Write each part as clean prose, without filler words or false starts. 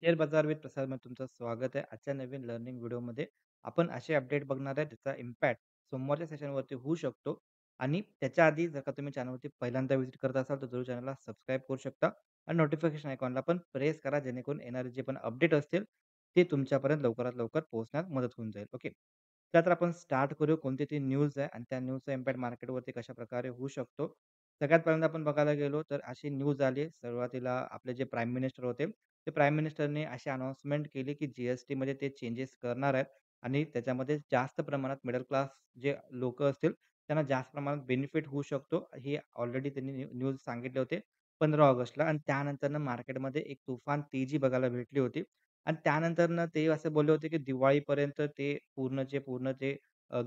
Share बाजार with प्रसादमध्ये तुमचं स्वागत आहे. आजच्या नवीन लर्निंग व्हिडिओमध्ये आपण असे अपडेट बघणार आहे ज्याचा इम्पॅक्ट सोमवारच्या सेशनवरती होऊ शकतो. आणि त्याच्या आधी जर का तुम्ही चॅनलवरती पहिल्यांदा व्हिजिट करत असाल तर जरूर चॅनलला सबस्क्राईब करू शकता आणि नोटिफिकेशन आयकॉनला पण प्रेस करा, जेणेकरून येणारे जे पण अपडेट असतील ते तुमच्यापर्यंत लवकरात लवकर पोहोचण्यात मदत होऊन जाईल. ओके. तर आपण स्टार्ट करू कोणती ती न्यूज आहे आणि त्या न्यूजचा इम्पॅक्ट मार्केटवरती कशाप्रकारे होऊ शकतो. सगळ्यात पहिल्यांदा आपण बघायला गेलो तर अशी न्यूज आली. सुरुवातीला आपले जे प्राईम मिनिस्टर होते, ते प्राईम मिनिस्टरने अशी अनाउन्समेंट केली, की जी-एस-टीमध्ये ते चेंजेस करणार आहेत आणि त्याच्यामध्ये जास्त प्रमाणात मिडल क्लास जे लोकं असतील, त्यांना जास्त प्रमाणात बेनिफिट होऊ शकतो. हे ऑलरेडी त्यांनी न्यूज सांगितले होते 15 ऑगस्टला आणि त्यानंतरनं मार्केटमध्ये एक तुफान तेजी बघायला भेटली होती. आणि त्यानंतरनं ते असं बोलले होते, की दिवाळीपर्यंत ते पूर्ण जे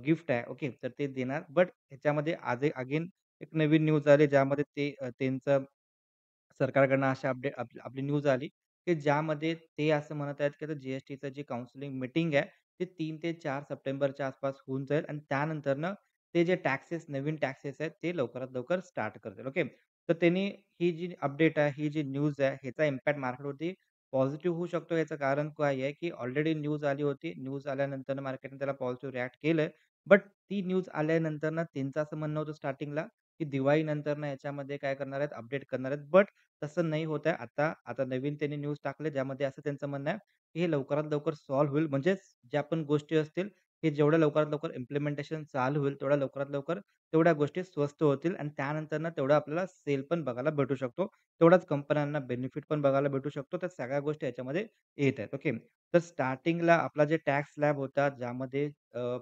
गिफ्ट आहे, ओके, तर ते देणार. बट ह्याच्यामध्ये आज अगेन एक नवीन न्यूज आली, ज्यामध्ये त्यांचं सरकारकडनं अशा अपडेट आपली न्यूज आली, की ज्यामध्ये ते असं म्हणत आहेत, की आता जी-एस-टीचं जी काउन्सिलिंग मीटिंग आहे, ते 3 ते 4 सप्टेंबरच्या आसपास होऊन जाईल आणि त्यानंतरनं ते जे नवीन टॅक्सेस आहेत, ते लवकरात लवकर स्टार्ट करतील. ओके. तर त्यांनी ही जी अपडेट आहे, ही जी न्यूज आहे, ह्याचा इम्पॅक्ट मार्केटवरती पॉझिटिव्ह होऊ शकतो. याचं कारण काय आहे, की ऑलरेडी न्यूज आली होती. न्यूज आल्यानंतर मार्केटने त्याला पॉझिटिव्ह रिएक्ट केलंय. बट ती न्यूज आल्यानंतर त्यांचं असं म्हणणं होतं स्टार्टिंगला, की दिवाळीनंतर याच्यामध्ये काय करणार आहेत, अपडेट करणार आहेत. बट तसं नाही होत आहे. आता नवीन त्यांनी न्यूज टाकले, ज्यामध्ये असं त्यांचं म्हणणं आहे, की हे लवकरात लवकर सॉल्व्ह होईल. म्हणजेच ज्या पण गोष्टी असतील, हे जेवढ्या लवकरात लवकर इम्प्लिमेंटेशन चालू होईल, तेवढ्या लवकरात लवकर तेवढ्या गोष्टी स्वस्त होतील आणि त्यानंतरनं तेवढं आपल्याला सेल पण बघायला भेटू शकतो. तेवढाच कंपन्यांना बेनिफिट पण बघायला भेटू शकतो. तर सगळ्या गोष्टी याच्यामध्ये येत आहेत. ओके. तर स्टार्टिंगला आपला जे टॅक्स स्लॅब होता, ज्यामध्ये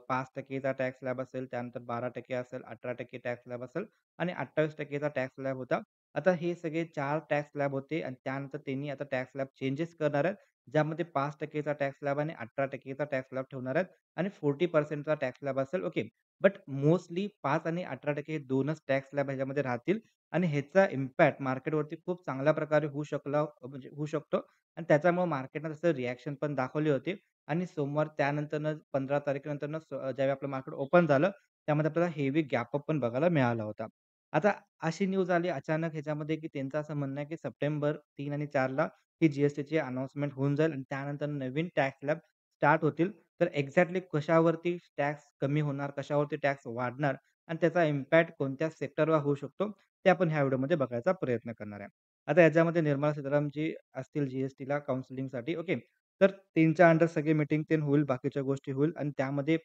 5% चा टॅक्स स्लॅब असेल, त्यानंतर 12% असेल, 18% टॅक्स स्लॅब असेल आणि 28% चा टॅक्स स्लॅब होता. आता हे सगळे 4 टॅक्स स्लॅब होते आणि त्यानंतर त्यांनी आता टॅक्स स्लॅब चेंजेस करणार आहेत. ज्यामध्ये 5% चा टॅक्स स्लॅब आणि 18% चा टॅक्स स्लॅब ठेवणार आहेत आणि 40% चा टॅक्स स्लॅब असेल. ओके. बट मोस्टली 5 आणि 18% हे 2च टॅक्स स्लॅब ह्याच्यामध्ये राहतील आणि ह्याचा इम्पॅक्ट मार्केटवरती खूप चांगल्या प्रकारे म्हणजे होऊ शकतो आणि त्याच्यामुळे मार्केटनं तसं रिएक्शन पण दाखवली होती आणि सोमवार त्यानंतरनं 15 तारखेनंतरनं ज्यावेळी आपलं मार्केट ओपन झालं, त्यामध्ये आपल्याला हेवी गॅप अप पण बघायला मिळाला होता. आता अशी न्यूज आली अचानक ह्याच्यामध्ये, की त्यांचं असं म्हणणं आहे, की सप्टेंबर 3 आणि 4 ही जी-एस-टीची अनाउन्समेंट होऊन जाईल आणि त्यानंतर नवीन टॅक्स स्लॅब स्टार्ट होतील. तर एक्झॅक्टली कशावरती टॅक्स कमी होणार, कशावरती टॅक्स वाढणार आणि त्याचा इम्पॅक्ट कोणत्या सेक्टरवर होऊ शकतो, ते आपण ह्या व्हिडिओमध्ये बघायचा प्रयत्न करणार आहे. आता याच्यामध्ये निर्मला सीतारामन जी असतील जी-एस-टीला काउन्सिलिंगसाठी, ओके. तर त्यांच्या अंडर सगळी मीटिंग होईल, बाकीच्या गोष्टी होईल आणि त्यामध्ये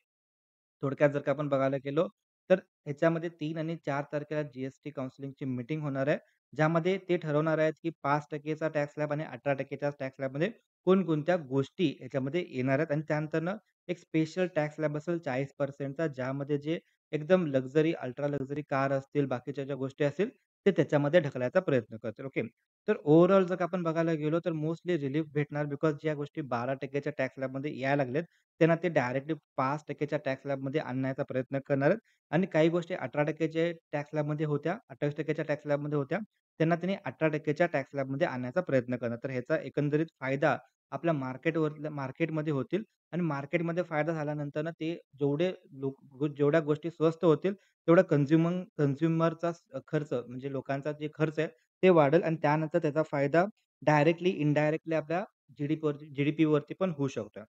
थोडक्यात जर का आपण बघायला गेलो, तर ह्याच्यामध्ये 3 आणि 4 तारखेला जी-एस-टी काउन्सिलिंगची मीटिंग होणार आहे. ज्यामध्ये ते ठरवणार आहेत, की 5% चा टॅक्स स्लॅब आणि 18% च्या टॅक्स स्लॅबमध्ये कोणकोणत्या गोष्टी ह्याच्यामध्ये येणार आहेत आणि त्यानंतरनं एक स्पेशल टॅक्स स्लॅब असेल 40% चा, ज्यामध्ये जे एकदम लक्झरी, अल्ट्रा लक्झरी कार असतील, बाकीच्या ज्या गोष्टी असतील, ते त्याच्यामध्ये ढकलायचा प्रयत्न करतील. ओके. तर ओव्हरऑल जर का आपण बघायला गेलो, तर मोस्टली रिलीफ भेटणार बिकॉज ज्या गोष्टी 12% च्या टॅक्स स्लॅबमध्ये यायला लागल्यात, त्यांना ते डायरेक्टली 5% च्या टॅक्स स्लॅबमध्ये आणण्याचा प्रयत्न करणार आहेत आणि काही गोष्टी 18% च्या टॅक्स स्लॅबमध्ये होत्या, 28% च्या टॅक्स स्लॅबमध्ये होत्या. त्यांना त्यांनी 18% च्या टॅक्स स्लॅबमध्ये आणण्याचा प्रयत्न करणार. तर ह्याचा एकंदरीत फायदा आपल्या मार्केटमध्ये होतील आणि मार्केटमध्ये फायदा झाल्यानंतर ते जेवढ्या गोष्टी स्वस्त होतील, तेवढा कन्झ्युमरचा खर्च म्हणजे लोकांचा जे खर्च आहे, ते वाढेल आणि त्यानंतर त्याचा फायदा डायरेक्टली, इनडायरेक्टली आपल्या जी-डी-पीवरती पण होऊ शकतो.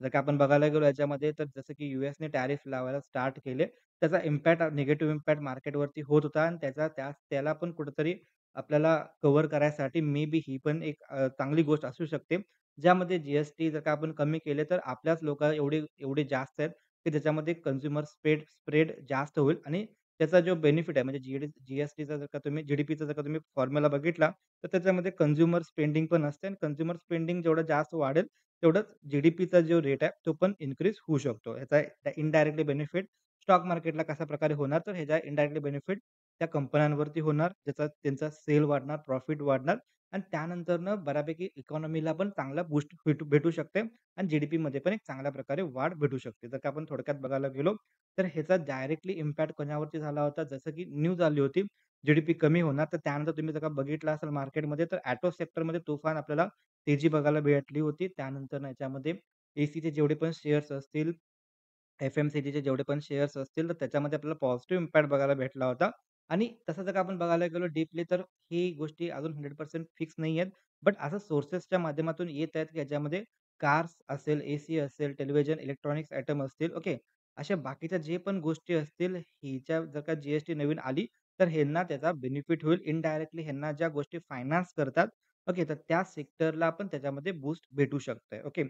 जर का आपण बघायला गेलो याच्यामध्ये, तर जसं की यूएसने टॅरिफ लावायला स्टार्ट केले. त्याचा निगेटिव्ह इम्पॅक्ट मार्केटवरती होत होता आणि त्याला पण कुठेतरी आपल्याला कव्हर करायसाठी मे बी ही पण एक चांगली गोष्ट असू शकते. ज्यामध्ये जी जर का आपण कमी केले, तर आपल्याच लोकं एवढे एवढे जास्त आहेत, की त्याच्यामध्ये कन्झ्युमर स्प्रेड जास्त होईल आणि त्याचा जो बेनिफिट आहे म्हणजे जी-एस-टीचा जर का तुम्ही जी-डी-पीचा जर का तुम्ही फॉर्म्युला बघितला, तर त्याच्यामध्ये कन्झ्युमर स्पेंडिंग पण असते आणि कन्झ्युमर स्पेंडिंग जेवढं जास्त वाढेल, तेवढंच जी-डी-पीचा जो रेट आहे, तो पण इन्क्रीज होऊ शकतो. ह्याचा इनडायरेक्टली बेनिफिट स्टॉक मार्केटला कशाप्रकारे होणार, तर ह्याचा इनडायरेक्टली बेनिफिट त्या कंपन्यांवरती होणार, ज्याचा त्यांचा सेल वाढणार, प्रॉफिट वाढणार आणि त्यानंतरनं बऱ्यापैकी इकॉनॉमीला पण चांगला बूस्ट भेटू शकते आणि जी-डी-पीमध्ये पण एक चांगल्या प्रकारे वाढ भेटू शकते. जर का आपण थोडक्यात बघायला गेलो, तर ह्याचा डायरेक्टली इम्पॅक्ट कोणावरती झाला होता, जसं की न्यूज आली होती, जी-डी-पी कमी होणार. तर त्यानंतर तुम्ही जर का बघितलं असेल मार्केटमध्ये, तर ऑटो सेक्टरमध्ये तुफान आपल्याला तेजी बघायला भेटली होती. त्यानंतर याच्यामध्ये एसीचे जेवढे पण शेअर्स असतील, एफ-एम-सी-जीचे जेवढे पण शेअर्स असतील, तर त्याच्यामध्ये आपल्याला पॉझिटिव्ह इम्पॅक्ट बघायला भेटला होता आणि तसं जर का आपण बघायला गेलो डीपली तर ही गोष्टी अजून 100% फिक्स नाही आहेत. बट असं सोर्सेसच्या माध्यमातून येत आहेत, की याच्यामध्ये कार्स असेल, एसी असेल, टेलिव्हिजन, इलेक्ट्रॉनिक्स आयटम असतील, ओके. अशा बाकीच्या जे पण गोष्टी असतील, हिच्या जर का जी नवीन आली, तर ह्यांना त्याचा बेनिफिट होईल. इनडायरेक्टली ह्यांना ज्या गोष्टी फायनान्स करतात, ओके, तर त्या सेक्टरला पण त्याच्यामध्ये बूस्ट भेटू शकतंय, ओके.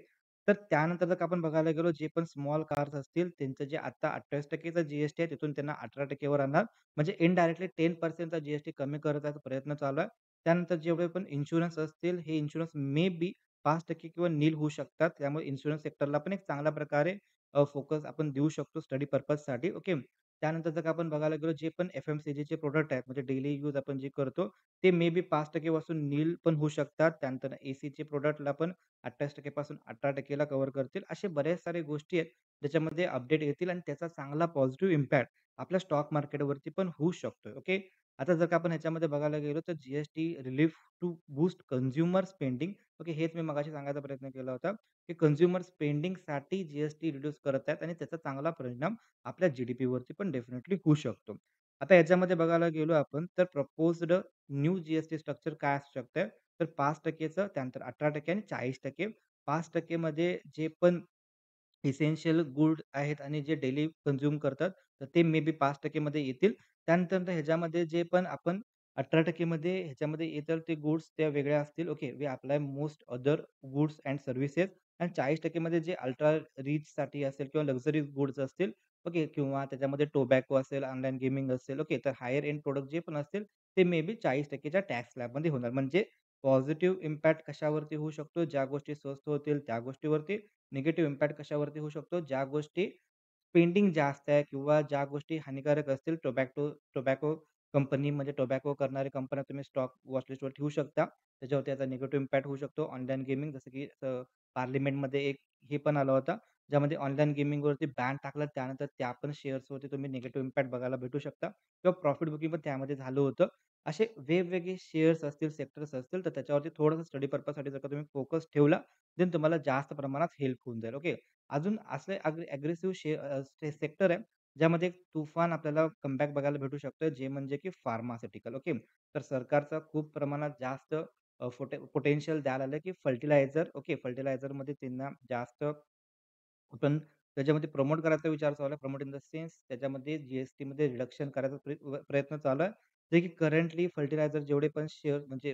तर त्यानंतर जर का आपण बघायला गेलो, जे पण स्मॉल कार्स असतील, त्यांचं जे आता 28% चा आहे, तिथून त्यांना 18% वर आणणार. म्हणजे इनडायरेक्टली 10% चा कमी करण्याचा प्रयत्न चालू आहे. त्यानंतर जेवढे पण इन्शुरन्स असतील, हे इन्शुरन्स मे बी 5% किंवा नील होऊ शकतात. त्यामुळे इन्शुरन्स सेक्टरला पण एक चांगल्या प्रकारे फोकस आपण देऊ शकतो स्टडी पर्पजसाठी. ओके. त्यानंतर जर का आपण बघायला गेलो, जे पण एफ-एम-सी-जीचे प्रॉडक्ट आहेत, म्हणजे डेली यूज आपण जे करतो, ते मे बी 5% पासून नील पण होऊ शकतात. त्यानंतर एसीचे प्रॉडक्टला पण 28% पासून 18% ला कव्हर करतील. असे बऱ्याच साऱ्या गोष्टी आहेत, ज्याच्यामध्ये अपडेट येतील आणि त्याचा चांगला पॉझिटिव्ह इम्पॅक्ट आपल्या स्टॉक मार्केटवरती पण होऊ शकतोय. ओके. आता जर का आपण ह्याच्यामध्ये बघायला गेलो, तर relief to boost consumer spending. Okay. हेच मी मगाशी सांगायचा प्रयत्न केला होता, की कन्झ्युमर स्पेंडिंगसाठी रिड्यूस करत आहेत आणि त्याचा चांगला परिणाम आपल्या जी-डी-पीवरती पण डेफिनेटली होऊ शकतो. आता याच्यामध्ये बघायला गेलो आपण, तर प्रपोज्ड न्यू स्ट्रक्चर काय असू शकतं? तर 5% चं, त्यानंतर 18% आणि 40%. 5% मध्ये जे पण इसेन्शियल गुड आहेत आणि जे डेली कन्झ्युम करतात, तर ते मे बी 5% मध्ये येतील. त्यानंतर ह्याच्यामध्ये जे पण आपण 18% मध्ये ह्याच्यामध्ये येतील ते गुड्स त्या वेगळ्या असतील. Okay. We apply most other goods and services आणि 40% मध्ये जे अल्ट्रा रिचसाठी असेल किंवा लक्झरी गुड्स असतील. ओके. किंवा त्याच्यामध्ये टोबॅको असेल, ऑनलाईन गेमिंग असेल. ओके. तर हायर एंड प्रॉडक्ट जे पण असतील, ते मे बी 40% च्या टॅक्स स्लॅबमध्ये होणार. म्हणजे पॉझिटिव्ह इम्पॅक्ट कशावरती होऊ शकतो? ज्या गोष्टी स्वस्त होतील त्या गोष्टीवरती. निगेटिव्ह इम्पॅक्ट कशावरती होऊ शकतो? ज्या गोष्टी स्पेंडिंग जास्त आहे किंवा ज्या गोष्टी हानिकारक असतील टोबॅको कंपनी म्हणजे टोबॅको करणाऱ्या कंपन्या तुम्ही स्टॉक वॉच लिस्टवर ठेवू शकता. त्याच्यावरती याचा निगेटिव्ह इम्पॅक्ट होऊ शकतो. ऑनलाईन गेमिंग जसं की पार्लिमेंटमध्ये एक हे पण आलं होतं, ज्यामध्ये ऑनलाईन गेमिंगवरती बॅन टाकला. त्यानंतर त्या पण शेअर्सवरती तुम्ही निगेटिव्ह इम्पॅक्ट बघायला भेटू शकता किंवा प्रॉफिट बुकिंग पण त्यामध्ये झालं होतं. असे वेगवेगळे शेअर्स असतील, सेक्टर्स असतील, तर त्याच्यावरती थोडंसं स्टडी पर्पजसाठी जर का तुम्ही फोकस ठेवला, देन तुम्हाला जास्त प्रमाणात हेल्प होऊन जाईल. ओके. अजून असे अग्रेसिव्ह सेक्टर आहे, ज्यामध्ये एक तुफान आपल्याला कमबॅक बघायला भेटू शकतं, जे म्हणजे की फार्मास्युटिकल. ओके. तर सरकारचा खूप प्रमाणात जास्त पोटेन्शियल द्यायला लागलं, की फर्टिलायझर. ओके. फर्टिलायझरमध्ये त्यांना जास्त पण त्याच्यामध्ये प्रमोट करायचा विचार चालू आहे. प्रमोट इन द सेन्स त्याच्यामध्ये जी-एस-टीमध्ये रिडक्शन करायचा प्रयत्न चालू आहे. जे की करंटली फर्टिलायझर जेवढे पण शेअर म्हणजे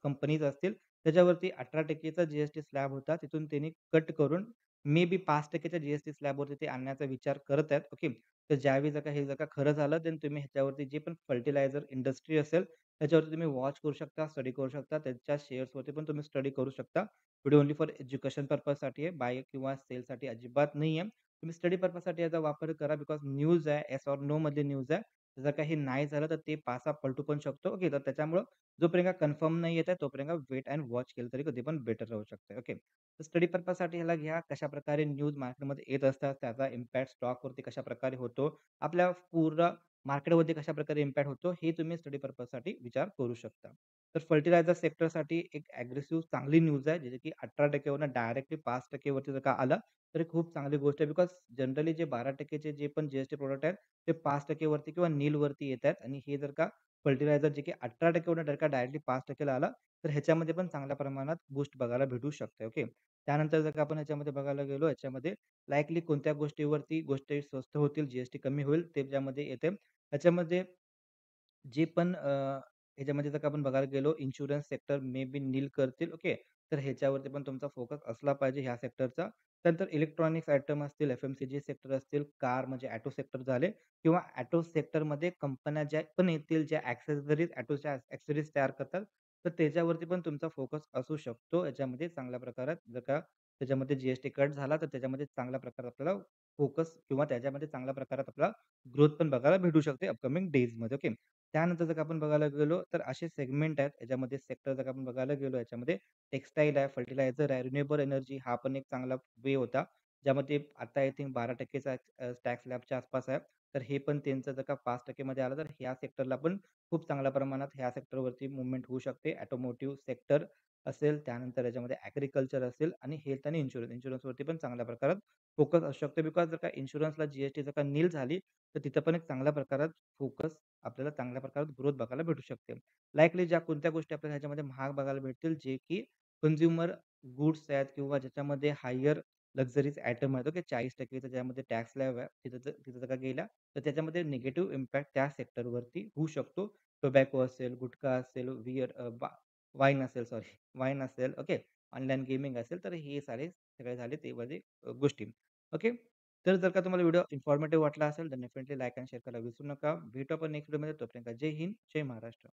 कंपनीज असतील, त्याच्यावरती 18% चा स्लॅब होता. तिथून त्यांनी कट करून मे बी 5% च्या स्लॅबवरती ते आणण्याचा विचार करत आहेत. ओके. तर ज्यावेळी जर का खरं झालं, देन तुम्ही ह्याच्यावरती जे पण फर्टिलायझर इंडस्ट्री असेल, त्याच्यावरती तुम्ही वॉच करू शकता, स्टडी करू शकता. त्यांच्या शेअर्सवरती पण तुम्ही स्टडी करू शकता. व्हिडिओ ओन्ली फॉर एज्युकेशन पर्पजसाठी आहे. बाय किंवा सेलसाठी अजिबात नाहीये. तुम्ही स्टडी पर्पजसाठी याचा वापर करा बिकॉज न्यूज आहे, येस ओर नो मधली न्यूज आहे. जर काही नाही झालं तर ते पासा पलटू पण शकतो. ओके. तर त्याच्यामुळं जोपर्यंत कन्फर्म नाही येत आहे, तोपर्यंत वेट अँड वॉच केलं तरी कधी पण बेटर राहू शकते. ओके. तर स्टडी पर्पजसाठी ह्याला घ्या. कशाप्रकारे न्यूज मार्केटमध्ये येत असतात, त्याचा इम्पॅक्ट स्टॉकवरती कशाप्रकारे होतो, आपल्या पूर्ण मार्केटवरती कशाप्रकारे इम्पॅक्ट होतो, हे तुम्ही स्टडी पर्पजसाठी विचार करू शकता. तर फर्टिलायझर सेक्टरसाठी एक अग्रेसिव्ह चांगली न्यूज आहे, जे की 18% वरनं डायरेक्टली 5% वरती जर का आलं, तर खूप चांगली गोष्ट आहे. बिकॉज जनरली जे 12% चे जे पण प्रॉडक्ट आहेत, ते 5% वरती किंवा नीलवरती येतात आणि हे जर का फर्टिलायझर जे की 18% वरनं डायरेक्टली 5% ला आला, तर ह्याच्यामध्ये पण चांगल्या प्रमाणात बूस्ट बघायला भेटू शकते. ओके. त्यानंतर जर का आपण ह्याच्यामध्ये बघायला गेलो, ह्याच्यामध्ये लाईकली कोणत्या गोष्टीवरती गोष्टी स्वस्त होतील, कमी होईल, ते त्याच्यामध्ये येते. त्याच्यामध्ये जे पण ह्याच्यामध्ये जर का आपण बघायला गेलो insurance sector may B Neil करतील. ओके. तर ह्याच्यावरती पण तुमचा फोकस असला पाहिजे ह्या सेक्टरचा. त्यानंतर इलेक्ट्रॉनिक्स आयटम असतील, एफ-एम-सी-जी सेक्टर असतील, कार म्हणजे ऑटो सेक्टर झाले किंवा ऑटो सेक्टरमध्ये कंपन्या ज्या पण येतील, ज्या ऑटोच्या एक्सेसरीज तयार करतात, तर त्याच्यावरती पण तुमचा फोकस असू शकतो. याच्यामध्ये चांगल्या प्रकारात जर का त्याच्यामध्ये जी कट झाला, तर त्याच्यामध्ये चांगल्या प्रकारे आपल्याला फोकस किंवा त्याच्यामध्ये चांगल्या प्रकारात आपल्याला ग्रोथ पण बघायला भेटू शकते अपकमिंग डेजमध्ये. ओके. त्यानंतर जर का आपण बघायला गेलो, तर असे सेगमेंट आहेत. याच्यामध्ये सेक्टर जर का आपण बघायला गेलो, याच्यामध्ये टेक्सटाईल आहे, फर्टिलायझर आहे, रिन्युएबल एनर्जी हा पण एक चांगला वे होता. ज्यामध्ये आता आय थिंक 12% चा टॅक्स स्लॅबच्या आसपास आहे. तर हे पण त्यांचं जर का 5% मध्ये आलं, तर ह्या सेक्टरला पण खूप चांगल्या प्रमाणात ह्या सेक्टरवरती मूव्हमेंट होऊ शकते. ऑटोमोटिव्ह सेक्टर असेल, त्यानंतर याच्यामध्ये ॲग्रीकल्चर असेल आणि हेल्थ आणि इन्शुरन्स. इन्शुरन्सवरती पण चांगल्या प्रकारात फोकस असू शकतो. बिकॉज जर का इन्शुरन्सला जी जर का नील झाली, तर तिथं पण एक चांगल्या प्रकारात फोकस आपल्याला चांगल्या प्रकारात ग्रोथ बघायला भेटू शकते. लाइकली ज्या कोणत्या गोष्टी आपल्याला ह्याच्यामध्ये महाग बघायला भेटतील, जे की कन्झ्युमर गुड्स आहेत किंवा ज्याच्यामध्ये हायर लक्झरीज आयटम आहेत, ओके. 40% ज्यामध्ये टॅक्स स्लॅब आहे, तिथं जर का गेला, तर त्याच्यामध्ये निगेटिव्ह इम्पॅक्ट त्या सेक्टरवरती होऊ शकतो. टोबॅको असेल, गुटखा असेल, वाईन असेल, सॉरी, वाईन असेल, ओके. ऑनलाईन गेमिंग असेल, तर हे सगळे झाले ते वाले गोष्टी. ओके. तर जर का तुम्हाला व्हिडिओ इन्फॉर्मेटिव्ह वाटला असेल, तर डेफिनेटली लाईक आणि शेअर करायला विसरू नका. भेटू आपण नेक्स्ट व्हिडिओमध्ये. तोपर्यंत जय हिंद, जय महाराष्ट्र.